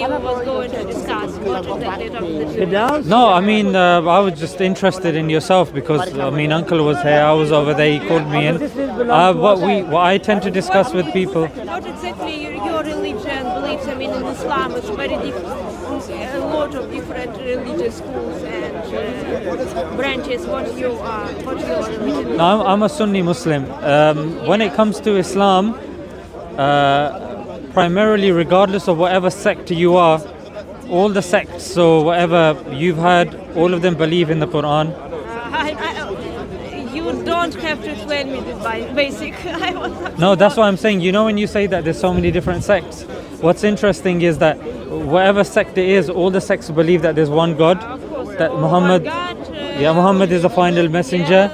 was going to discuss what exactly talking about. No, I mean, I was just interested in yourself because, I mean, Uncle was here, I was over there, he called me in. What I tend to discuss with people. What exactly your religion beliefs? I mean, in Islam, it's very different. A lot of different religious schools and branches. What your religion? No, I'm a Sunni Muslim. When it comes to Islam, primarily, regardless of whatever sect you are, all the sects, so whatever you've heard, all of them believe in the Quran. You don't have to explain me this by basic. No, that's what I'm saying. You know, when you say that there's so many different sects, what's interesting is that whatever sect it is, all the sects believe that there's one God, that Muhammad, Muhammad is the final messenger.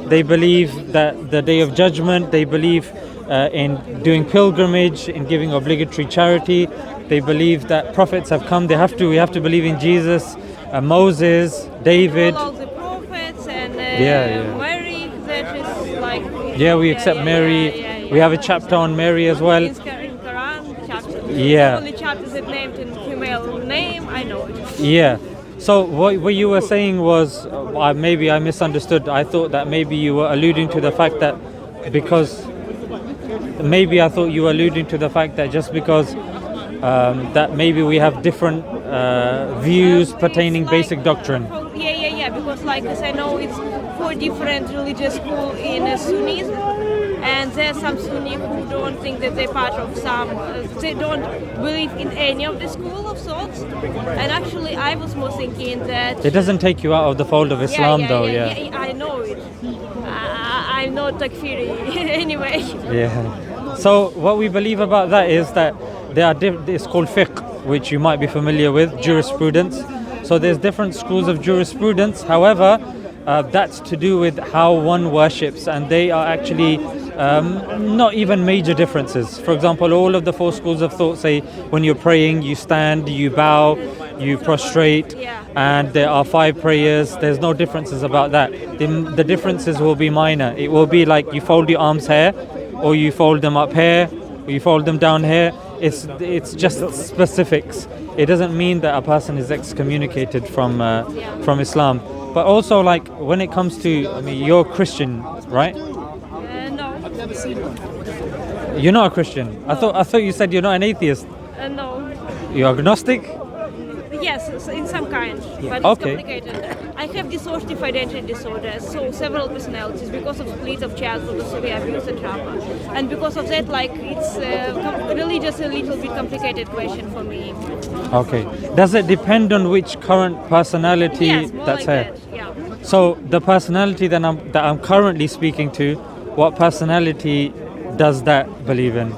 They believe that the Day of Judgment, they believe in doing pilgrimage, in giving obligatory charity. They believe that prophets have come. We have to believe in Jesus, Moses, David. All the prophets and Mary. That is like. Yeah, we accept Mary. We have a chapter on Mary as well. In Quran chapter. Yeah. Only chapters that named in female name. I know it. Yeah. So what you were saying was, maybe I misunderstood. I thought that maybe you were alluding to the fact that just because that maybe we have different views pertaining like, basic doctrine. Because like as I know, it's 4 different religious schools in Sunnism, and there's some Sunni who don't think that they're part of some. They don't believe in any of the school of thoughts. And actually, I was more thinking that it doesn't take you out of the fold of Islam, though. Yeah, I know it. I'm not takfiri anyway. Yeah. So what we believe about that is that it's called fiqh, which you might be familiar with, jurisprudence. So there's different schools of jurisprudence. However, that's to do with how one worships, and they are actually not even major differences. For example, all of the 4 schools of thought say when you're praying, you stand, you bow, you prostrate, and there are 5 prayers. There's no differences about that. The differences will be minor. It will be like you fold your arms here, or you fold them up here, or you fold them down here. It's just specifics. It doesn't mean that a person is excommunicated from Islam. But also, like, when it comes to, I mean, you're Christian, right? No. You're not a Christian. I thought you said you're not an atheist. No. You're agnostic? Yes, in some kind, but it's complicated. I have dissociative identity disorder, so several personalities because of split of childhood, severe abuse and trauma. And because of that, like, it's religious a little bit complicated question for me. Okay. Does it depend on which current personality like that's here? that, yeah. So the personality that I'm currently speaking to, what personality does that believe in?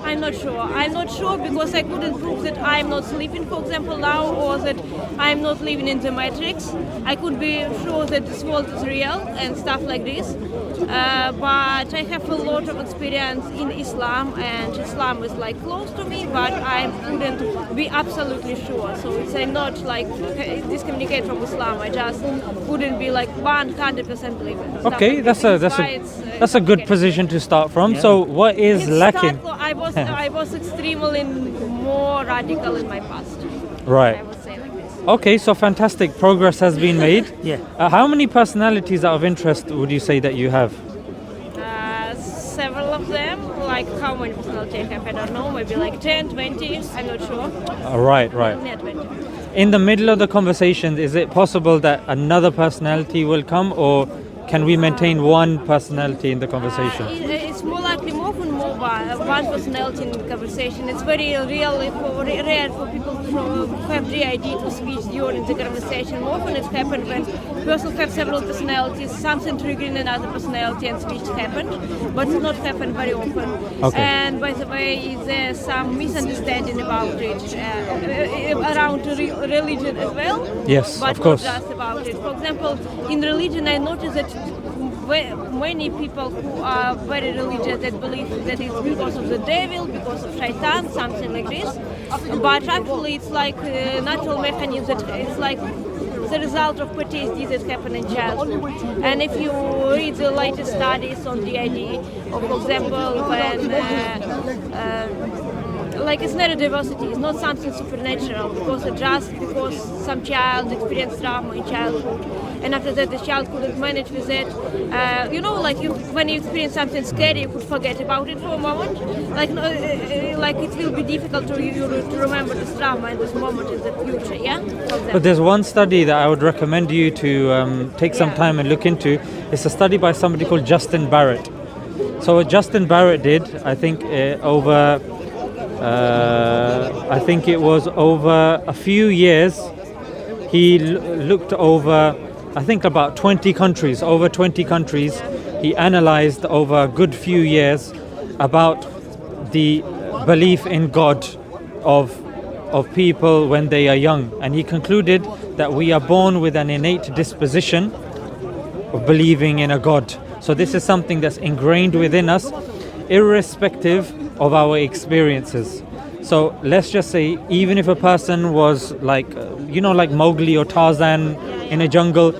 I'm not sure because I couldn't prove that I'm not sleeping, for example, now, or that I'm not living in the matrix. I could be sure that this world is real and stuff like this. But I have a lot of experience in Islam, and Islam is like close to me, but I couldn't be absolutely sure. So it's not like discommunicate from Islam. I just couldn't be like 100% believe. Okay, that's a good position to start from. Yeah. So what is lacking? I was extremely more radical in my past. Right. I would say like this. Okay, so fantastic progress has been made. Yeah. How many personalities out of interest would you say that you have? Several of them. Like how many personalities I have, I don't know. Maybe like 10, 20. I'm not sure. Right. Yeah, 20. In the middle of the conversation, is it possible that another personality will come, or can we maintain one personality in the conversation? It's more likely more one personality in the conversation. It's very rare for people to have the idea to switch during the conversation. Often it happens when people have several personalities, something triggering another personality and switch happened, but it's not happened very often. Okay. And by the way, there's some misunderstanding about it around religion as well. Yes, but of course. Not just about it. For example, in religion, I noticed that many people who are very religious that believe that it's because of the devil, because of shaitan, something like this. But actually, it's like a natural mechanism. That it's like the result of PTSD that happened in childhood. And if you read the latest studies on DID, or for example, when like it's not a diversity, it's not something supernatural, because some child experienced trauma in childhood, and after that the child couldn't manage with it. Like when you experience something scary, you could forget about it for a moment. Like it will be difficult to you to remember this trauma and this moment in the future. Yeah. But there's one study that I would recommend you to take some time and look into. It's a study by somebody called Justin Barrett. So what Justin Barrett did, I think it was over a few years. He looked over, I think about 20 countries, over 20 countries. He analyzed over a good few years about the belief in God of people when they are young. And he concluded that we are born with an innate disposition of believing in a God. So this is something that's ingrained within us, irrespective of our experiences. So let's just say, even if a person was like Mowgli or Tarzan in a jungle,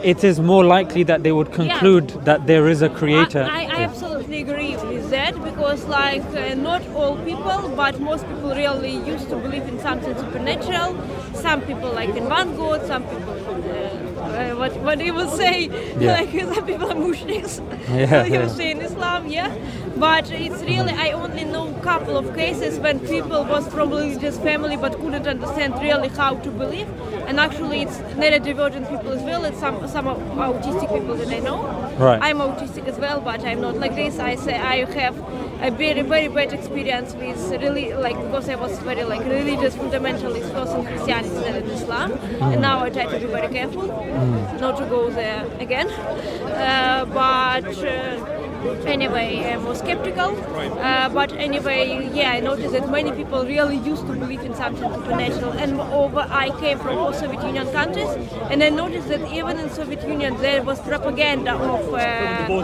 it is more likely that they would conclude that there is a creator. I absolutely agree with that, because not all people, but most people really used to believe in something supernatural. Some people like in one God, some people what you will say, like some people are mushriks, you say in Islam, but it's really, I only know a couple of cases when people was from religious family but couldn't understand really how to believe, and actually it's neurodivergent people as well. It's some autistic people that I know. Right. I'm autistic as well, but I'm not like this. I say I have a very, very bad experience with really, because I was very religious fundamentalist first in Christianity than in Islam, and now I try to be very careful not to go there again. Anyway, I'm more skeptical. But anyway, I noticed that many people really used to believe in something supernatural. And moreover, I came from all Soviet Union countries, and I noticed that even in Soviet Union there was propaganda of atheists,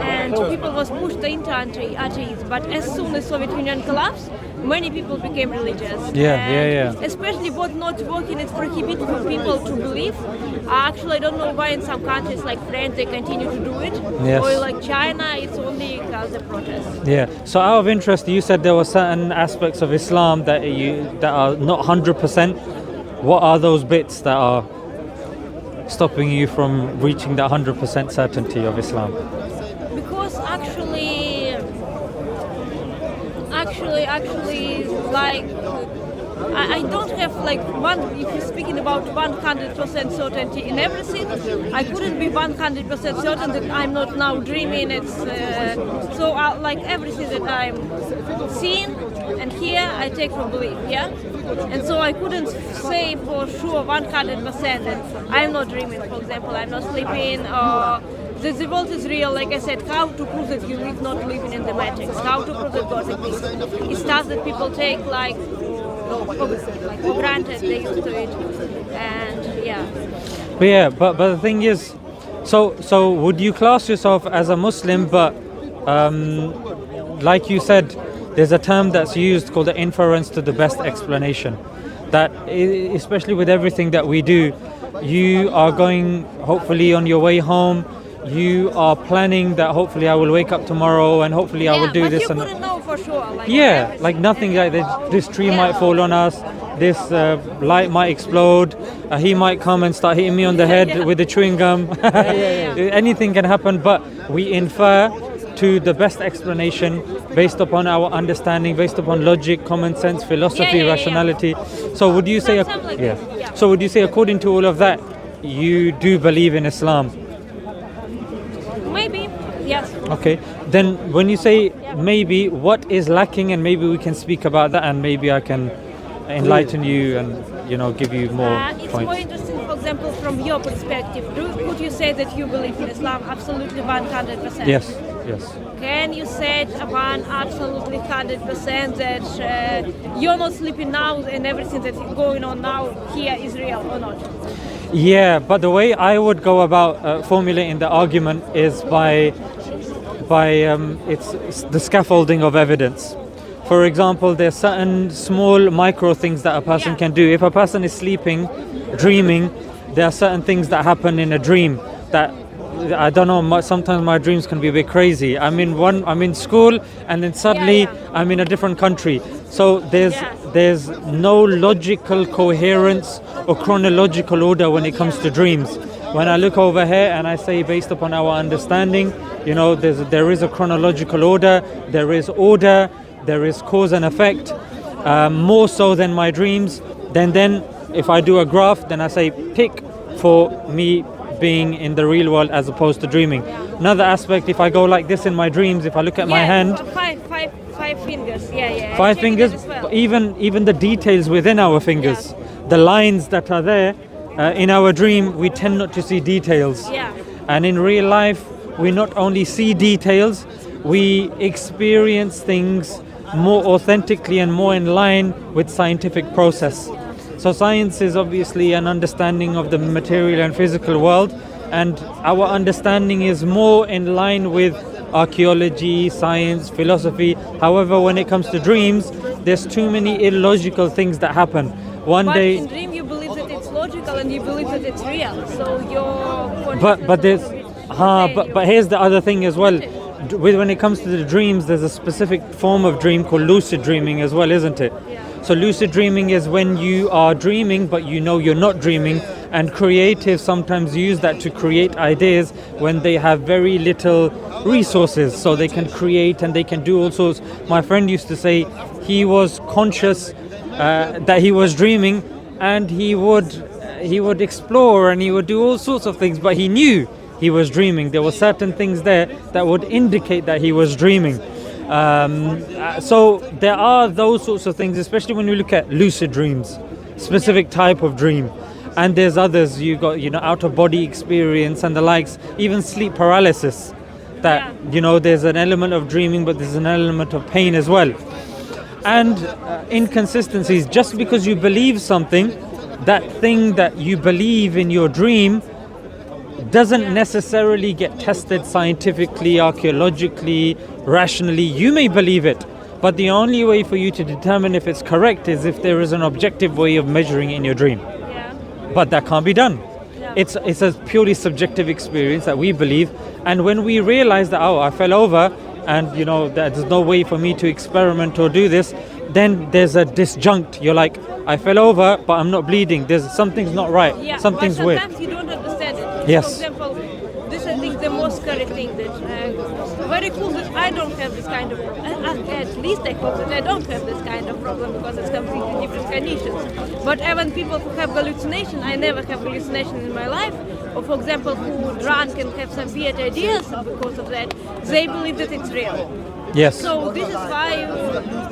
and people was pushed into atheists. But as soon as Soviet Union collapsed, many people became religious. Especially what not working, it's prohibited for people to believe. Actually, I don't know why in some countries like France they continue to do it, or like China, it's only because of protests. Yeah. So out of interest, you said there were certain aspects of Islam that are not 100%. What are those bits that are stopping you from reaching that 100% certainty of Islam? Because actually, like, I don't have if you're speaking about 100% certainty in everything, I couldn't be 100% certain that I'm not now dreaming. It's everything that I'm seeing and here I take from belief, and so I couldn't say for sure 100% that I'm not dreaming, for example, I'm not sleeping, or the world is real. Like I said, how to prove that you live not living in the matrix, how to prove that God exists. It's stuff that people take for granted, they used to it, and but the thing is, so would you class yourself as a Muslim, but like you said, there's a term that's used called the inference to the best explanation, that especially with everything that we do, you are going hopefully on your way home, you are planning that hopefully I will wake up tomorrow and hopefully I will do this. But you couldn't know for sure. Nothing like this tree might fall on us, this light might explode, he might come and start hitting me on the head with the chewing gum. Anything can happen, but we infer to the best explanation based upon our understanding, based upon logic, common sense, philosophy, rationality. So would you say, So would you say, according to all of that, you do believe in Islam? Maybe, yes. Okay, then when you say maybe, what is lacking, and maybe we can speak about that, and maybe I can enlighten you and give you more it's points. more interesting, for example, from your perspective. Could you say that you believe in Islam absolutely 100%? Yes. Can you say absolutely 100% that you're not sleeping now and everything that's going on now here is real or not? Yeah, but the way I would go about formulating the argument is by it's the scaffolding of evidence. For example, there's certain small micro things that a person can do. If a person is sleeping, dreaming, there are certain things that happen in a dream that I don't know. Sometimes my dreams can be a bit crazy. I'm in school, and then suddenly I'm in a different country. So there's no logical coherence or chronological order when it comes to dreams. When I look over here and I say, based upon our understanding, there is a chronological order. There is order. There is cause and effect. More so than my dreams. Then if I do a graph, then I say pick for me being in the real world as opposed to dreaming. Another aspect, if I go like this in my dreams, if I look at my hand, five fingers, five fingers, well. even the details within our fingers, the lines that are there, in our dream, we tend not to see details. And in real life, we not only see details, we experience things more authentically and more in line with scientific process. So science is obviously an understanding of the material and physical world, and our understanding is more in line with archaeology, science, philosophy. However, when it comes to dreams, there's too many illogical things that happen. But in dream you believe that it's logical and you believe that it's real. So your but here's the other thing as well. When it comes to the dreams, there's a specific form of dream called lucid dreaming as well, isn't it? So lucid dreaming is when you are dreaming, but you know you're not dreaming. And creatives sometimes use that to create ideas when they have very little resources. So they can create and they can do all sorts. My friend used to say he was conscious that he was dreaming, and he would explore and he would do all sorts of things, but he knew he was dreaming. There were certain things there that would indicate that he was dreaming. So there are those sorts of things, especially when you look at lucid dreams, specific type of dream. And there's others, you got, out of body experience and the likes, even sleep paralysis, that, there's an element of dreaming, but there's an element of pain as well. And inconsistencies, just because you believe something, that thing that you believe in your dream doesn't necessarily get tested scientifically, archaeologically, rationally. You may believe it, but the only way for you to determine if it's correct is if there is an objective way of measuring it in your dream. But that can't be done. It's a purely subjective experience that we believe, and when we realize that, I fell over and that there's no way for me to experiment or do this, then there's a disjunct. You're like, I fell over but I'm not bleeding, something's not right, something's weird. Sometimes you don't understand it. Yes. For example, this I think the most scary thing that very cool that I don't have this kind of at least I hope that I don't have this kind of problem, because it's completely different conditions. But even people who have hallucination, I never have hallucination in my life, or for example who drunk and have some weird ideas, and because of that they believe that it's real. Yes. So this is why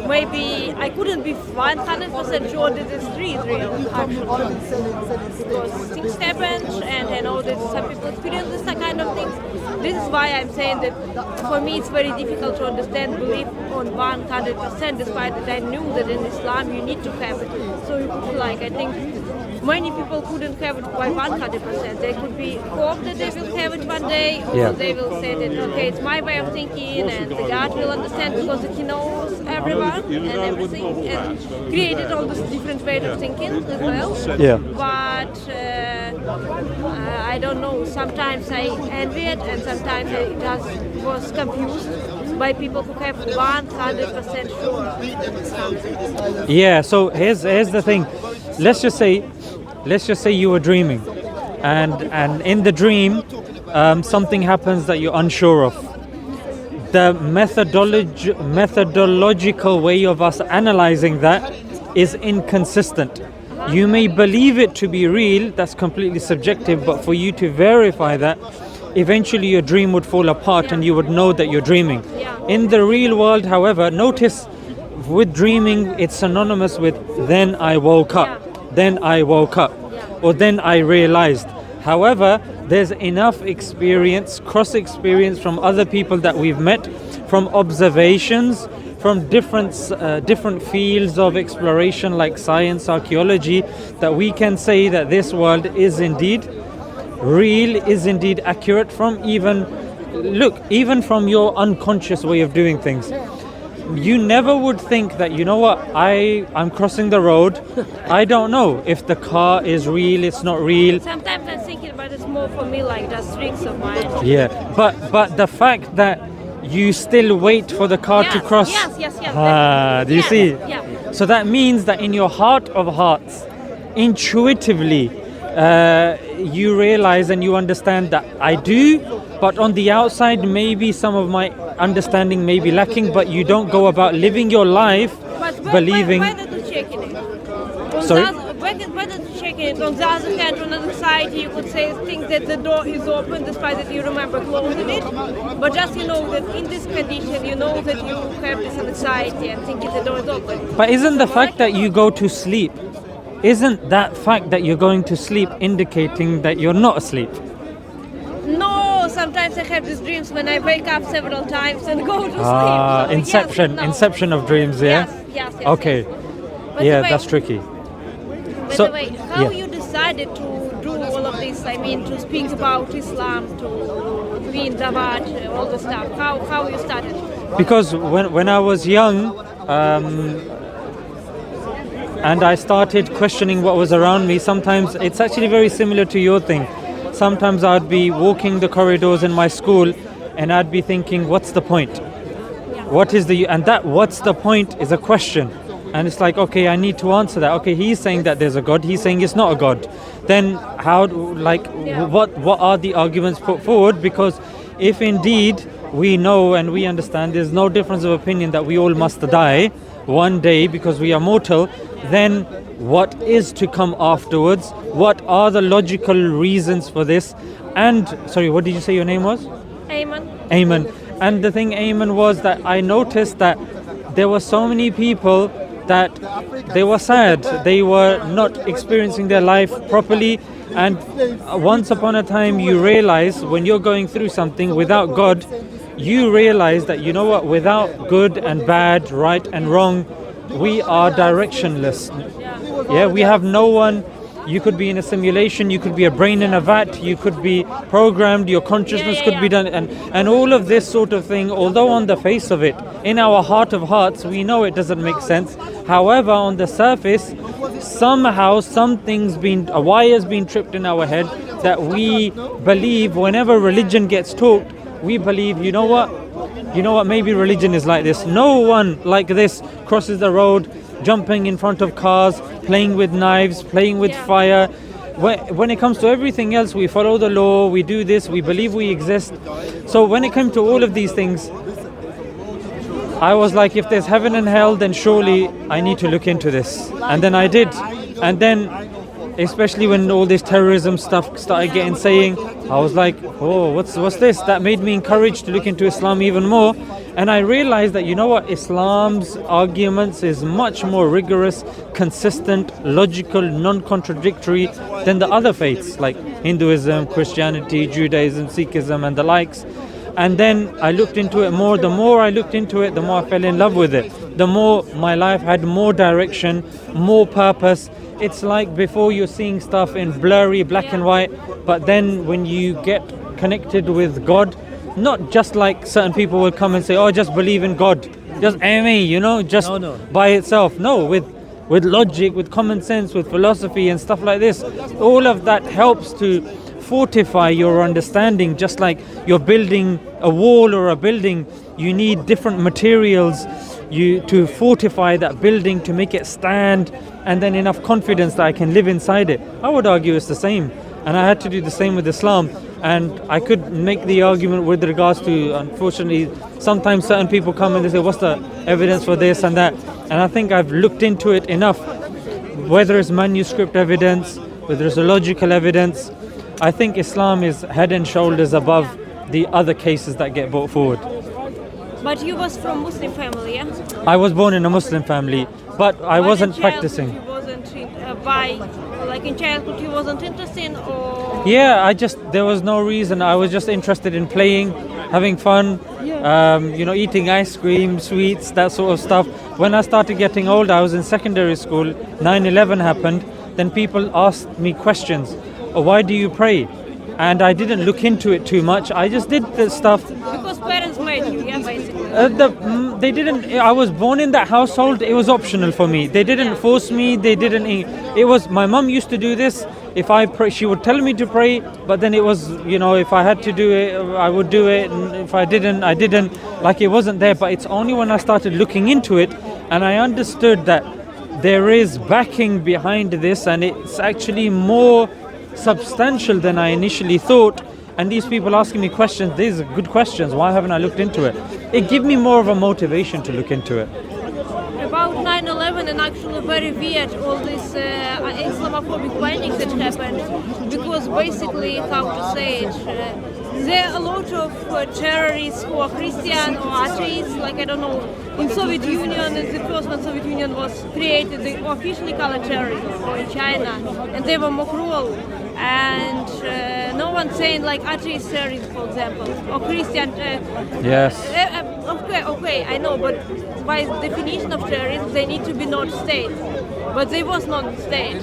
maybe I couldn't be 100% sure that this tree is real, actually. Because things happen, and I know that some people experience this kind of things. This is why I'm saying that for me it's very difficult to understand belief on 100%, despite that I knew that in Islam you need to have it. So I think many people couldn't have it by 100%. They could be hope that they will have it one day, or they will say that, okay, it's my way of thinking, and the God will understand because He knows everyone and everything, and created all these different ways of thinking as well. But I don't know. Sometimes I envy it, and sometimes I just was confused by people who have 100% sure. So here's the thing. Let's just say you were dreaming, and in the dream something happens that you're unsure of. The methodological way of us analyzing that is inconsistent. You may believe it to be real, that's completely subjective, but for you to verify that, eventually your dream would fall apart and you would know that you're dreaming. In the real world, however, notice with dreaming it's synonymous with then I woke up, then I woke up, or then I realized. However, there's enough experience, cross experience from other people that we've met, from observations, from different fields of exploration like science, archaeology, that we can say that this world is indeed real, is indeed accurate, from even from your unconscious way of doing things. You never would think that, I'm crossing the road, I don't know if the car is real, it's not real. Sometimes I'm thinking about a small more for me like just tricks of mine. Yeah, but the fact that you still wait for the car to cross. Yes. Do you Yes, see? yeah. So that means that in your heart of hearts, intuitively, you realize and you understand that I do, but on the outside, maybe some of my understanding may be lacking, but you don't go about living your life But believing. why did you check it? Sorry? Why did you check it? On the other hand, on the other side, you could say think that the door is open despite that you remember closing it. But just you know that in this condition, you know that you have this anxiety and thinking the door is open. But isn't the fact that you go to sleep, isn't that fact that you're going to sleep indicating that you're not asleep? No, sometimes I have these dreams when I wake up several times and go to sleep. So Inception, yes, no. Inception of dreams, yeah? Yes. Okay, By yeah, the way- that's tricky. By So- the way, how yeah. you decided to do all of this? I mean, to speak about Islam, to be in Davat, all the stuff. How you started? Because when I was young, and I started questioning what was around me, sometimes it's actually very similar to your thing. Sometimes I'd be walking the corridors in my school and I'd be thinking, what's the point? What is the, and that what's the point is a question. And it's like, okay, I need to answer that. Okay, he's saying that there's a God, he's saying it's not a God. Then how, like, what are the arguments put forward? Because if indeed we know and we understand there's no difference of opinion that we all must die one day because we are mortal, then what is to come afterwards? What are the logical reasons for this? And, sorry, what did you say your name was? Ayman. And the thing, Ayman, was that I noticed that there were so many people that they were sad. They were not experiencing their life properly. And once upon a time, you realize when you're going through something without God, you realize that, you know what, without good and bad, right and wrong, we are directionless. Yeah, we have no one. You could be in a simulation, you could be a brain in a vat, you could be programmed, your consciousness could be done, and all of this sort of thing, although on the face of it, in our heart of hearts, we know it doesn't make sense. However, on the surface, somehow something's been, a wire's been tripped in our head that we believe whenever religion gets talked, we believe, you know what, maybe religion is like this. No one like this crosses the road, jumping in front of cars, playing with knives, playing with fire. When it comes to everything else, we follow the law, we do this, we believe we exist. So when it came to all of these things, I was like, if there's heaven and hell, then surely I need to look into this. And then I did. And then, especially when all this terrorism stuff started getting saying, I was like, oh, what's this? That made me encouraged to look into Islam even more. And I realized that, you know what, Islam's arguments is much more rigorous, consistent, logical, non-contradictory than the other faiths like Hinduism, Christianity, Judaism, Sikhism and the likes. And then I looked into it more. The more I looked into it, the more I fell in love with it. The more my life had more direction, more purpose. It's like before you're seeing stuff in blurry black and white, but then when you get connected with God, not just like certain people will come and say, oh, just believe in God, just amen, just by itself. No, with logic, with common sense, with philosophy and stuff like this. All of that helps to fortify your understanding. Just like you're building a wall or a building, you need different materials to fortify that building, to make it stand, and then enough confidence that I can live inside it. I would argue it's the same. And I had to do the same with Islam. And I could make the argument with regards to, unfortunately, sometimes certain people come and they say, what's the evidence for this and that? And I think I've looked into it enough, whether it's manuscript evidence, whether it's logical evidence. I think Islam is head and shoulders above the other cases that get brought forward. But you was from Muslim family, yeah? I was born in a Muslim family, but I wasn't practicing. You wasn't like in childhood you wasn't interested, or? Yeah, there was no reason. I was just interested in playing, having fun, eating ice cream, sweets, that sort of stuff. When I started getting old, I was in secondary school, 9/11 happened, then people asked me questions. Why do you pray? And I didn't look into it too much. I just did the stuff. Because parents made you, yeah, basically. They didn't. I was born in that household. It was optional for me. They didn't force me. They didn't. It was my mum used to do this. if I pray, she would tell me to pray, but then it was, if I had to do it, I would do it, and if I didn't, I didn't. Like it wasn't there. But it's only when I started looking into it and I understood that there is backing behind this, and it's actually more substantial than I initially thought. And these people asking me questions, these are good questions. Why haven't I looked into it? It gave me more of a motivation to look into it. About 9/11 and actually very weird all these Islamophobic bindings that happened, because basically, how to say it, there are a lot of terrorists who are Christian or atheists, like I don't know, in Soviet Union, the first when Soviet Union was created, they officially called terrorists, or in China, and they were more cruel. And no one saying like atheist terrorists, for example, or Christian. Yes. Okay, I know, but by definition of terrorism, they need to be not state. But they was not state.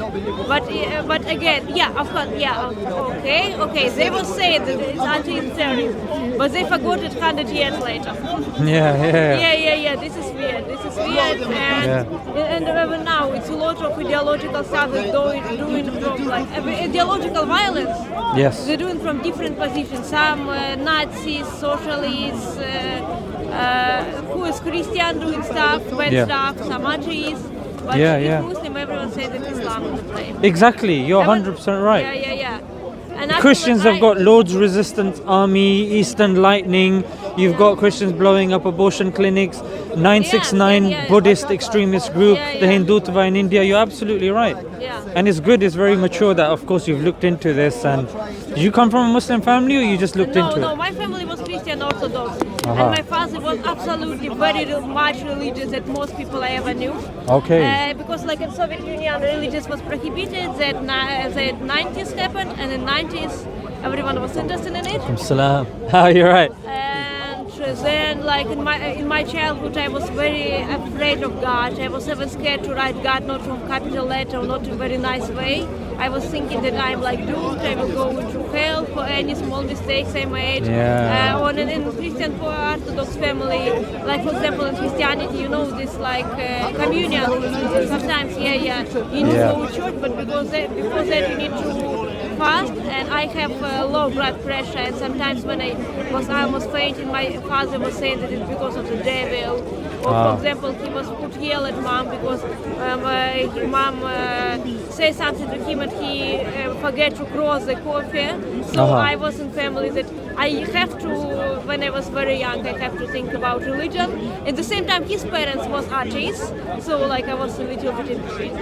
But again, yeah, of course, yeah, okay. They will say that it's anti-terrorism, but they forgot it 100 years later. Yeah. This is weird. And even now, it's a lot of ideological stuff they're doing from like ideological violence. Yes. They're doing from different positions. Some Nazis, socialists, who is Christian doing stuff, bad stuff, some atheists. But if Muslim, everyone says that Islam is the blame. Exactly, you're 100% right. Yeah. And Christians have got Lord's Resistance Army, Eastern Lightning. You've got Christians blowing up abortion clinics, 969 Buddhist extremist group, the Hindutva in India. You're absolutely right. Yeah. And it's good, it's very mature that, of course, you've looked into this. And did you come from a Muslim family, or you just looked into it? No, my family was Christian Orthodox. And my father was absolutely very much religious that most people I ever knew. Okay. Because like in Soviet Union, religious was prohibited, that the 90s happened, and in 90s everyone was interested in it. Salam. You're right. And then like in my childhood I was very afraid of God. I was even scared to write God not from capital letter, not in a very nice way. I was thinking that I'm like doomed, I will go into hell for any small mistakes I made. Or in Christian Orthodox family, like for example in Christianity, this like communion. Sometimes, you need to go to church, but before that you need to fast. And I have low blood pressure, and sometimes when I was almost fainting, my father was saying that it's because of the devil. Or for example, he would yell at mom because mom say something to him and he forget to cross the coffee. So I was in family that I have to, when I was very young, I have to think about religion. At the same time, his parents was atheists, so like I was a little bit in between.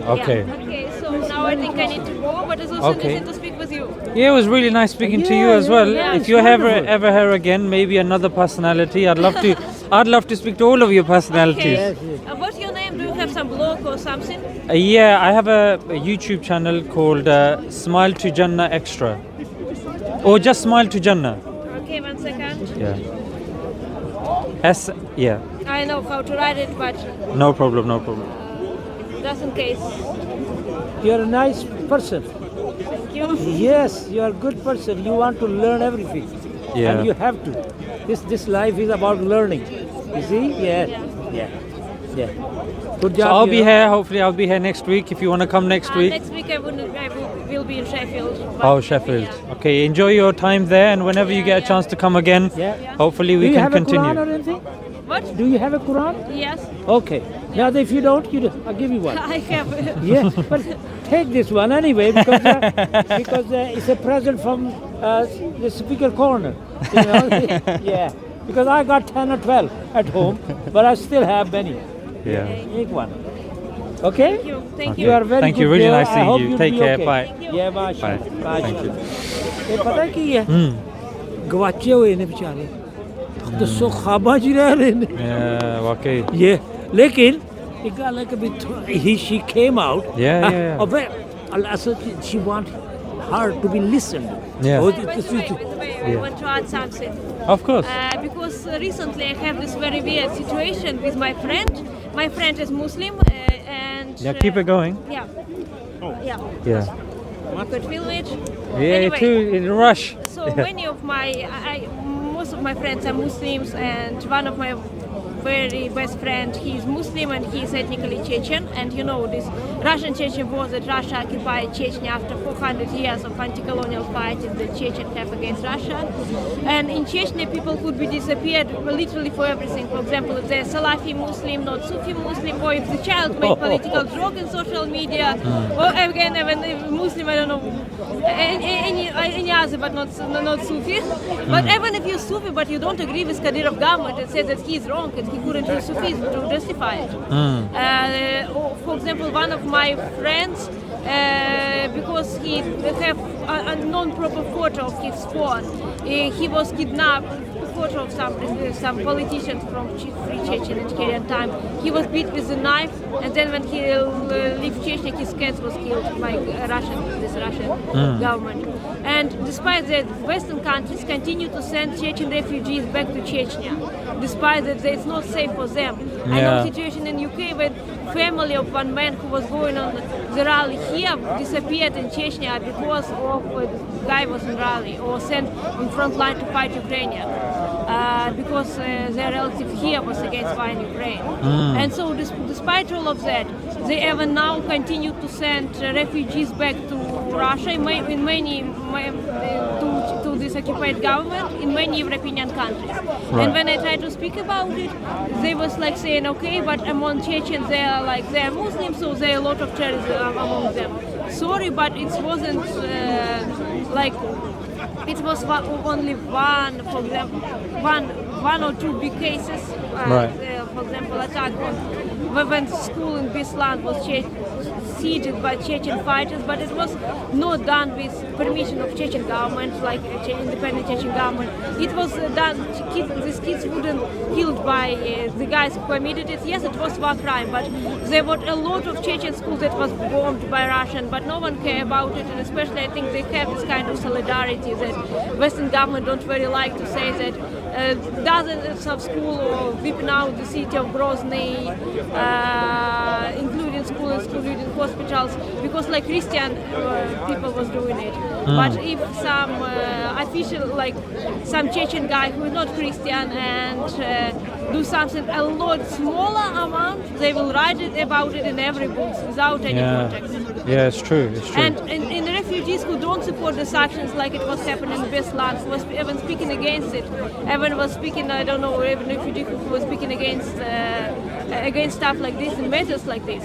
Okay. Okay, so now I think I need to go, but it's also interesting to speak with you. Yeah, it was really nice speaking to you as well. If you ever here again, maybe another personality, I'd love to. I'd love to speak to all of your personalities. What's your name? Do you have some blog or something? Yeah, I have a YouTube channel called Smile2Jannah Extra. Or just Smile2Jannah. Okay, 1 second. Yeah. I know how to write it, but... No problem. Just in case. You're a nice person. Thank you. Yes, you're a good person. You want to learn everything. Yeah. And you have to. This life is about learning. You see? Yeah. Good job. So I'll be here. Hopefully, I'll be here next week. If you want to come next week. Next week I will be in Sheffield. Sheffield. Yeah. Okay, enjoy your time there, and whenever you get a chance to come again, hopefully we can continue. Do you have a Quran or anything? What? Do you have a Quran? Yes. Okay. Now, if you don't, I'll give you one. I have. Yeah, but take this one anyway because it's a present from the speaker corner. Yeah. Because I got 10 or 12 at home, but I still have many. Yeah. Take one. Okay? Thank you. You are very Thank good you. Really girl. nice seeing you. Take care. Okay. Bye. Yeah, bye. Thank you. ਇਹ ਪਤਾ ਕੀ ਹੈ ਗਵਾਚੇ ਹੋਏ ਨੇ ਵਿਚਾਰੇ ਦੱਸੋ ਖਾਬਾਂ 'ਚ ਰਹਿ ਰਹੇ ਨੇ ਵਾਕਈ ਇਹ ਲੇਕਿਨ ਇੱਕ ਗੱਲ ਹੈ ਕਿ she came out she want her to be listened. I want to add something. Of course. Because recently I have this very weird situation with my friend. My friend is Muslim and... keep it going. Yeah. Could feel it. Anyway, too in a rush. So many of most of my friends are Muslims, and one of my very best friend. He's Muslim and he's ethnically Chechen. And you know this Russian Chechen war that Russia occupied Chechnya after 400 years of anti-colonial fighting that Chechen have against Russia. And in Chechnya, people could be disappeared literally for everything. For example, if they're Salafi Muslim, not Sufi Muslim, or if the child made political joke in social media, or again, even if Muslim, I don't know, any other, but not Sufi. But even if you're Sufi, but you don't agree with Kadyrov government and say that he's wrong and he couldn't use Sufism to justify it. Or, for example, one of my friends, because he have a non-proper photo of his phone, he was kidnapped. Photo of some politicians from Free Chechen in Kyrgyzstan time. He was beat with a knife, and then when he left Chechnya, his cat was killed by this Russian government. And despite that, Western countries continue to send Chechen refugees back to Chechnya, despite that it's not safe for them. I know a situation in UK where family of one man who was going on the rally here disappeared in Chechnya because of guy was in rally or sent in front line to fight Ukrainian. Because their relative here was against war in Ukraine. And so despite all of that, they even now continue to send refugees back to Russia to this occupied government in many European countries. Right. And when I try to speak about it, they was like saying, okay, but among Chechens they're Muslims, so there are a lot of terrorism among them. Sorry, but it wasn't it was only one, for example, one or two big cases. For example, attack when school in Beslan was sieged by Chechen fighters, but it was not done with permission of Chechen government, like independent Chechen government. It was done. These kids wouldn't killed by the guys who committed it. Yes, it was war crime, but there were a lot of Chechen schools that was bombed by Russian, but no one cared about it, and especially I think they have this kind of solidarity that Western government don't very like to say that dozens of school or whipping out the city of Grozny, including schools, including hospitals, because like Christian people was doing it. But if some official, like some Chechen guy who is not Christian and do something a lot smaller amount, they will write about it in every book without any context. Yeah, it's true. It's true. And in the refugees who don't support the sanctions like it was happening in Beslan, who was even speaking against it. Evan was speaking, I don't know, even refugee who was speaking against stuff like this and matters like this.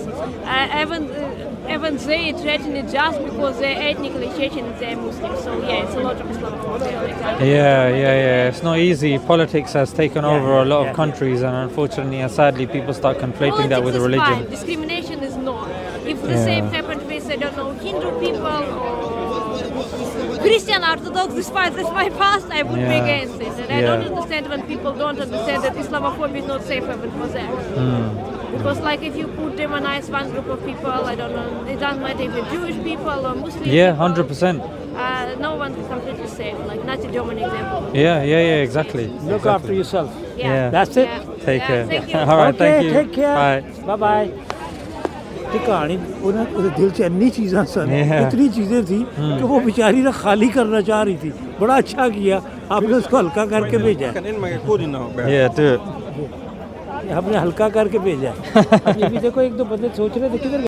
Even they threaten it just because they're ethnically Chechen and they're Muslim. So yeah, it's a lot of Islamophobia. Yeah. It's not easy. Politics has taken over a lot of countries, and unfortunately and sadly, people start conflating that with religion. Fine. Discrimination is not. If the same happened with, I don't know, Hindu people or Christian Orthodox, despite my past, I would be against it. And I don't understand when people don't understand that Islamophobia is not safe even for them. Because like if you could demonize one group of people, I don't know, it doesn't matter if it's Jewish people or Muslim people. 100%. No one is completely safe, like Nazi Germany example. Yeah, exactly. Look after yourself. Yeah. That's it. Take care. Thank you. All right, thank you. Take care. Bye. Bye. ਤੇ ਕਹਾਣੀ ਉਹਨਾਂ ਦੇ ਦਿਲ 'ਚ ਇੰਨੀ ਚੀਜ਼ਾਂ ਸਨ इतनी चीज़ें थी कि वो बेचारी ना खाली करना चाह रही थी बड़ा अच्छा किया आपने उसको हल्का करके भेजा Yeah, do it. हमने हल्का करके भेजा अब ये भी देखो एक दो बंदे सोच रहे थे किधर